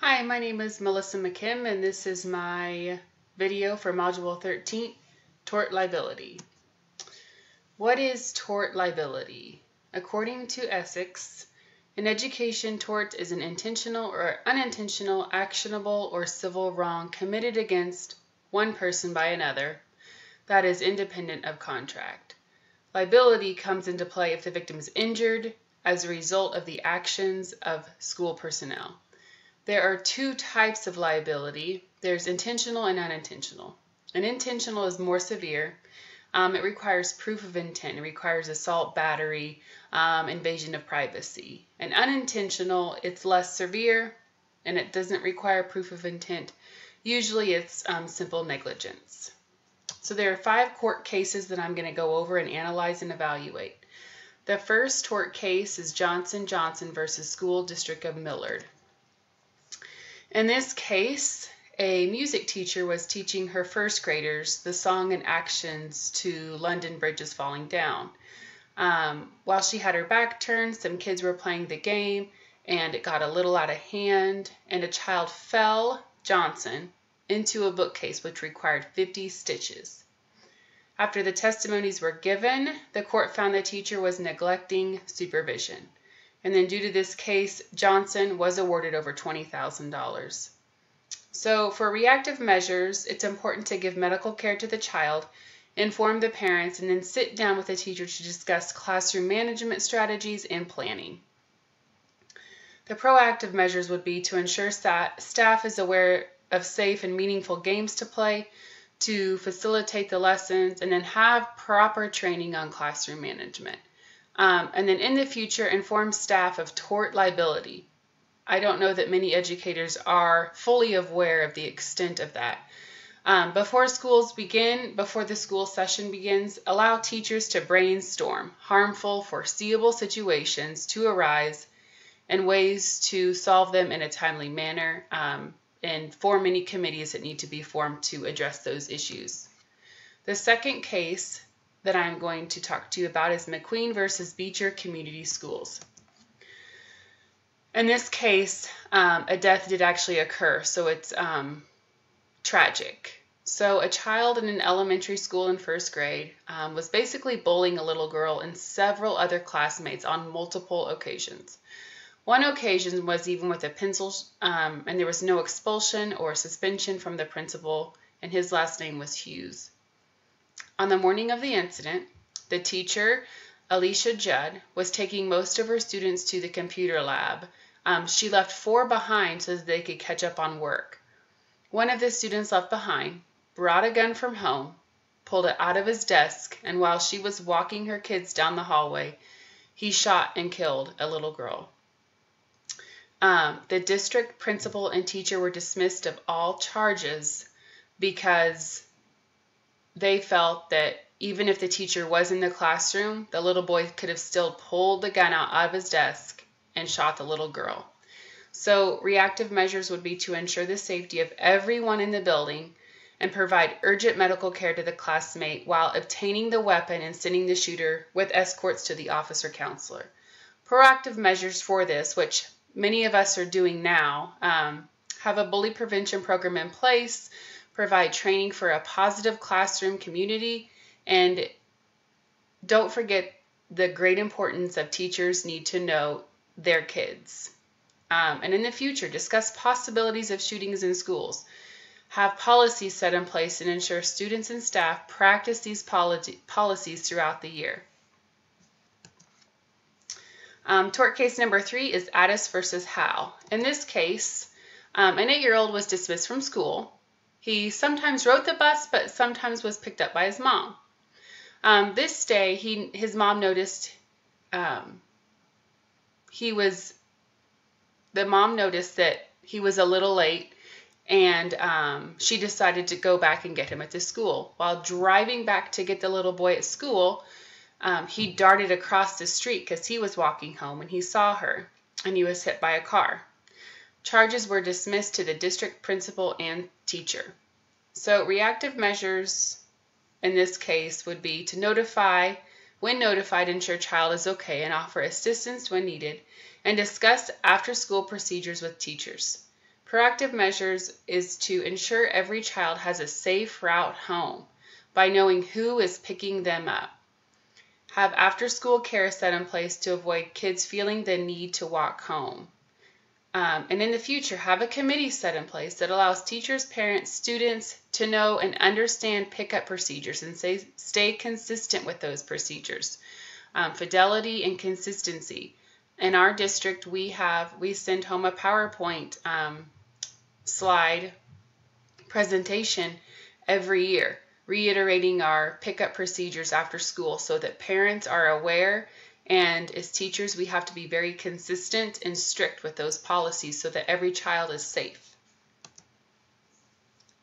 Hi, my name is Melissa McKim, and this is my video for Module 13, Tort Liability. What is tort liability? According to Essex, in education, tort is an intentional or unintentional, actionable, or civil wrong committed against one person by another that is independent of contract. Liability comes into play if the victim is injured as a result of the actions of school personnel. There are two types of liability. There's intentional and unintentional. And intentional is more severe. It requires proof of intent. It requires assault, battery, invasion of privacy. And unintentional, it's less severe and it doesn't require proof of intent. Usually it's simple negligence. So there are 5 court cases that I'm going to go over and analyze and evaluate. The first tort case is Johnson Johnson versus School District of Millard. In this case, a music teacher was teaching her first graders the song and actions to London Bridge is Falling Down. While she had her back turned, some kids were playing the game and it got a little out of hand and a child fell, Johnson, into a bookcase which required 50 stitches. After the testimonies were given, the court found the teacher was neglecting supervision. And then due to this case, Johnson was awarded over $20,000. So for reactive measures, it's important to give medical care to the child, inform the parents, and then sit down with the teacher to discuss classroom management strategies and planning. The proactive measures would be to ensure that staff is aware of safe and meaningful games to play, to facilitate the lessons, and then have proper training on classroom management. And then in the future, inform staff of tort liability. I don't know that many educators are fully aware of the extent of that. Before the school session begins, allow teachers to brainstorm harmful, foreseeable situations to arise and ways to solve them in a timely manner, and form any committees that need to be formed to address those issues. The second case that I'm going to talk to you about is McQueen versus Beecher Community Schools. In this case, a death did actually occur, so it's tragic. So a child in an elementary school in first grade was basically bullying a little girl and several other classmates on multiple occasions. One occasion was even with a pencil, and there was no expulsion or suspension from the principal, and his last name was Hughes. On the morning of the incident, the teacher, Alicia Judd, was taking most of her students to the computer lab. She left 4 behind so that they could catch up on work. One of the students left behind brought a gun from home, pulled it out of his desk, and while she was walking her kids down the hallway, he shot and killed a little girl. The district principal and teacher were dismissed of all charges because they felt that even if the teacher was in the classroom, the little boy could have still pulled the gun out of his desk and shot the little girl. So reactive measures would be to ensure the safety of everyone in the building and provide urgent medical care to the classmate while obtaining the weapon and sending the shooter with escorts to the officer counselor. Proactive measures for this, which many of us are doing now, have a bully prevention program in place, provide training for a positive classroom community, and don't forget the great importance of teachers need to know their kids. And in the future, discuss possibilities of shootings in schools. Have policies set in place and ensure students and staff practice these policies throughout the year. Tort case number 3 is Addis versus Howe. In this case, an 8-year-old was dismissed from school. He sometimes rode the bus, but sometimes was picked up by his mom. This day, his mom noticed that he was a little late, and she decided to go back and get him at the school. While driving back to get the little boy at school, he darted across the street because he was walking home and he saw her, and he was hit by a car. Charges were dismissed to the district principal and teacher. So reactive measures in this case would be to notify, when notified, ensure child is okay and offer assistance when needed, and discuss after-school procedures with teachers. Proactive measures is to ensure every child has a safe route home by knowing who is picking them up. Have after-school care set in place to avoid kids feeling the need to walk home. And in the future, have a committee set in place that allows teachers, parents, students to know and understand pickup procedures and stay consistent with those procedures. Fidelity and consistency. In our district, we send home a PowerPoint slide presentation every year, reiterating our pickup procedures after school so that parents are aware, and as teachers we have to be very consistent and strict with those policies so that every child is safe.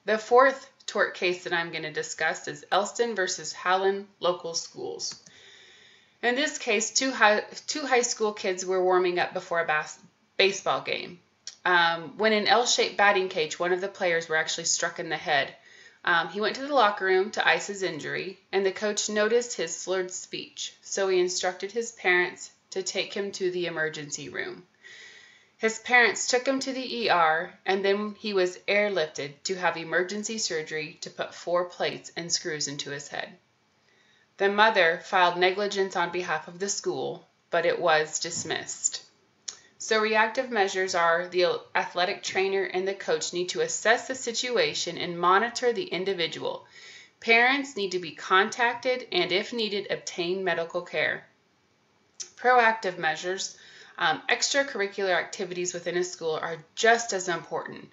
The fourth tort case that I'm going to discuss is Elston versus Howland Local Schools. In this case, two high school kids were warming up before a baseball game. When an L-shaped batting cage, one of the players were actually struck in the head. He went to the locker room to ice his injury, and the coach noticed his slurred speech, so he instructed his parents to take him to the emergency room. His parents took him to the ER, and then he was airlifted to have emergency surgery to put 4 plates and screws into his head. The mother filed negligence on behalf of the school, but it was dismissed. So reactive measures are the athletic trainer and the coach need to assess the situation and monitor the individual. Parents need to be contacted and, if needed, obtain medical care. Proactive measures, extracurricular activities within a school are just as important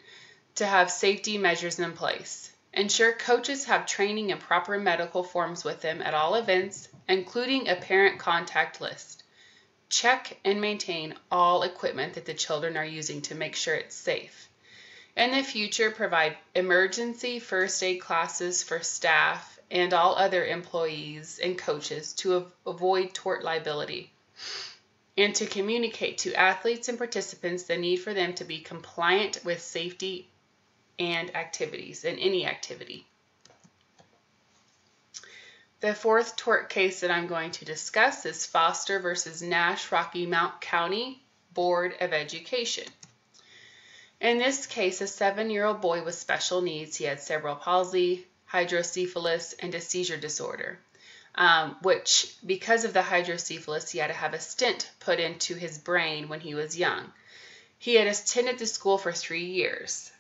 to have safety measures in place. Ensure coaches have training and proper medical forms with them at all events, including a parent contact list. Check and maintain all equipment that the children are using to make sure it's safe. In the future, provide emergency first aid classes for staff and all other employees and coaches to avoid tort liability, and to communicate to athletes and participants the need for them to be compliant with safety and activities in any activity. The fourth tort case that I'm going to discuss is Foster versus Nash Rocky Mount County Board of Education. In this case, a 7-year-old boy with special needs. He had cerebral palsy, hydrocephalus, and a seizure disorder, which because of the hydrocephalus, he had to have a stent put into his brain when he was young. He had attended the school for 3 years.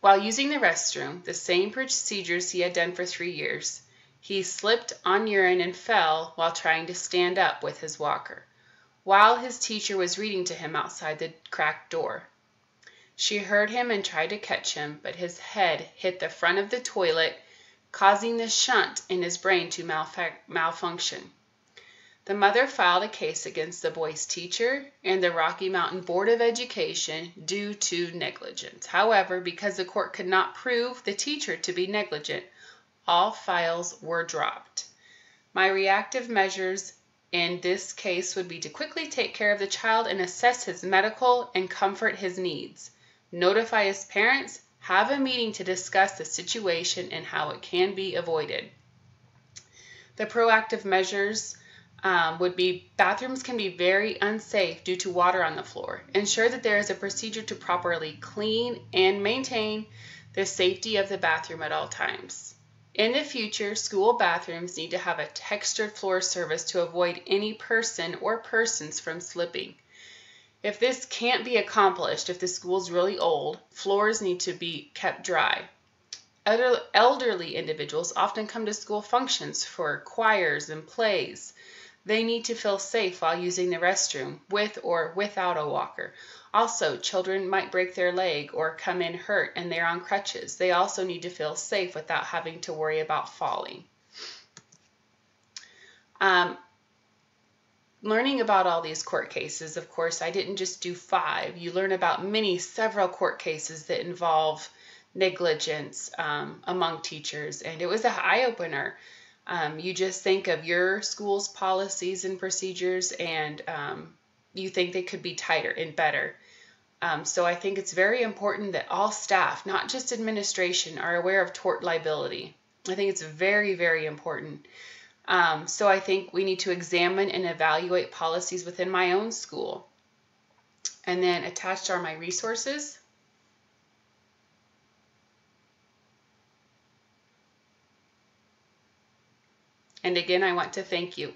While using the restroom, the same procedures he had done for 3 years, he slipped on urine and fell while trying to stand up with his walker, while his teacher was reading to him outside the cracked door. She heard him and tried to catch him, but his head hit the front of the toilet, causing the shunt in his brain to malfunction. The mother filed a case against the boy's teacher and the Rocky Mountain Board of Education due to negligence. However, because the court could not prove the teacher to be negligent, all files were dropped. My reactive measures in this case would be to quickly take care of the child and assess his medical and comfort his needs. Notify his parents, have a meeting to discuss the situation and how it can be avoided. The proactive measures would be bathrooms can be very unsafe due to water on the floor. Ensure that there is a procedure to properly clean and maintain the safety of the bathroom at all times. In the future, school bathrooms need to have a textured floor surface to avoid any person or persons from slipping. If this can't be accomplished, if the school is really old, floors need to be kept dry. Elderly individuals often come to school functions for choirs and plays. They need to feel safe while using the restroom, with or without a walker. Also, children might break their leg or come in hurt and they're on crutches. They also need to feel safe without having to worry about falling. Learning about all these court cases, of course, I didn't just do 5. You learn about several court cases that involve negligence among teachers, and it was an eye-opener. You just think of your school's policies and procedures, and you think they could be tighter and better. So I think it's very important that all staff, not just administration, are aware of tort liability. I think it's very, very important. So I think we need to examine and evaluate policies within my own school. And then attached are my resources. And again, I want to thank you.